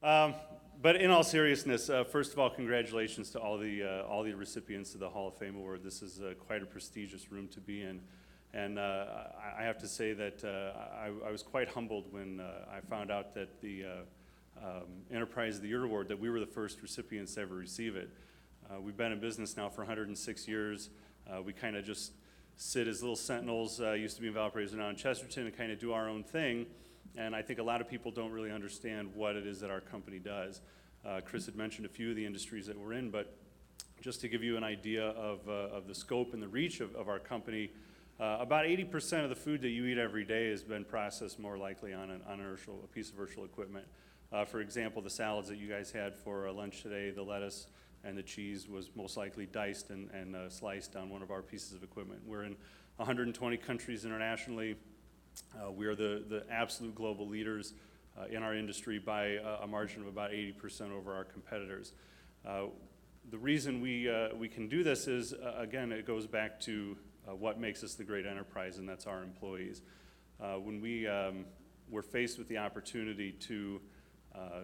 But in all seriousness, first of all, congratulations to all the recipients of the Hall of Fame Award. This is quite a prestigious room to be in. And I have to say that I was quite humbled when I found out that the Enterprise of the Year Award, that we were the first recipients to ever receive it. We've been in business now for 106 years. We kind of just sit as little sentinels, used to be in Valparaiso, now in Chesterton, and kind of do our own thing. And I think a lot of people don't really understand what it is that our company does. Chris had mentioned a few of the industries that we're in, but just to give you an idea of the scope and the reach of our company, about 80% of the food that you eat every day has been processed more likely on a piece of Urschel equipment. For example, the salads that you guys had for lunch today, the lettuce and the cheese was most likely diced and sliced on one of our pieces of equipment. We're in 120 countries internationally. We are the absolute global leaders in our industry by a margin of about 80% over our competitors. The reason we can do this is, again, it goes back to what makes us the great enterprise, and that's our employees. When we were faced with the opportunity to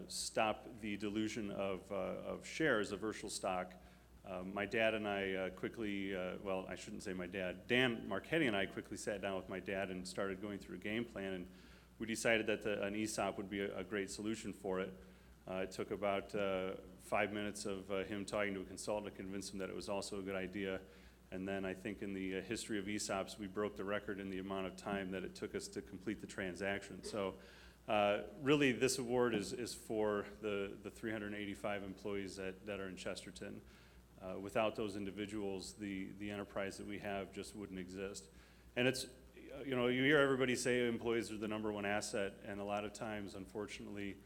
stop the dilution of shares of Urschel stock, my dad and I quickly, well, I shouldn't say my dad, Dan Marchetti and I quickly sat down with my dad and started going through a game plan, and we decided that an ESOP would be a great solution for it. It took about 5 minutes of him talking to a consultant to convince him that it was also a good idea, and then I think in the history of ESOPs, we broke the record in the amount of time that it took us to complete the transaction. So really, this award is for the 385 employees that are in Chesterton. Without those individuals, the enterprise that we have just wouldn't exist. And it's, you know, you hear everybody say employees are the number one asset, and a lot of times, unfortunately,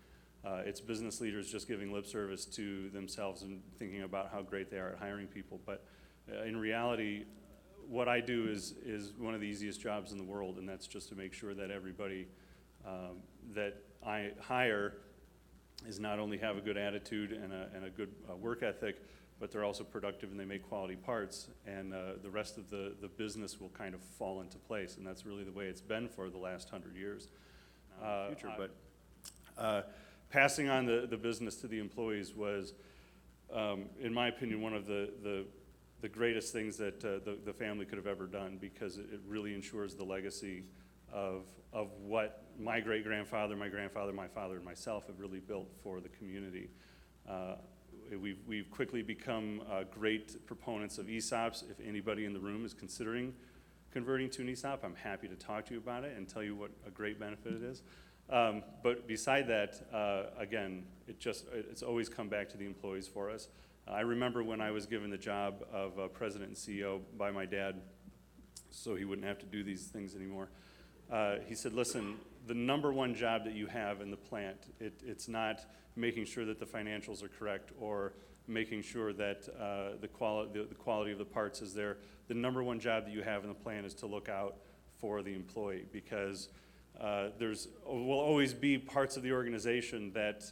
it's business leaders just giving lip service to themselves and thinking about how great they are at hiring people. But in reality, what I do is one of the easiest jobs in the world, and that's just to make sure that everybody that I hire is not only have a good attitude and a good work ethic, but they're also productive and they make quality parts, and the rest of the business will kind of fall into place, and that's really the way it's been for the last 100 years. But passing on the business to the employees was, in my opinion, one of the greatest things that the family could have ever done, because it really ensures the legacy of what my great-grandfather, my grandfather, my father, and myself have really built for the community. We've quickly become great proponents of ESOPs. If anybody in the room is considering converting to an ESOP, I'm happy to talk to you about it and tell you what a great benefit it is. But beside that, again, it's always come back to the employees for us. I remember when I was given the job of president and CEO by my dad, so he wouldn't have to do these things anymore. He said, listen, the number one job that you have in the plant, it's not making sure that the financials are correct or making sure that the quality of the parts is there. The number one job that you have in the plant is to look out for the employee, because will always be parts of the organization that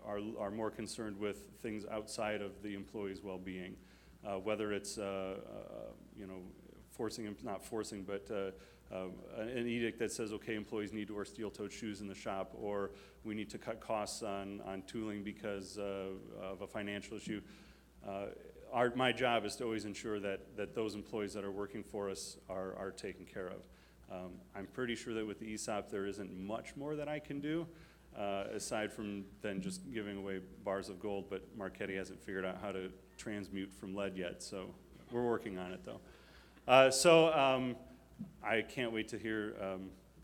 are more concerned with things outside of the employee's well-being, whether it's not forcing, but an edict that says, okay, employees need to wear steel-toed shoes in the shop, or we need to cut costs on tooling because of a financial issue. My job is to always ensure that those employees that are working for us are taken care of. I'm pretty sure that with the ESOP there isn't much more that I can do, aside from then just giving away bars of gold, but Marchetti hasn't figured out how to transmute from lead yet, so we're working on it though. I can't wait to hear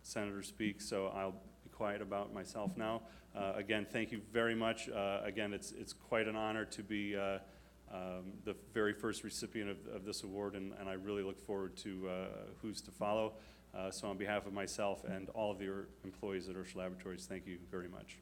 Senator speak, so I'll be quiet about myself now. Again, thank you very much. Again, it's quite an honor to be the very first recipient of this award, and I really look forward to who's to follow. So on behalf of myself and all of the employees at Urschel Laboratories, thank you very much.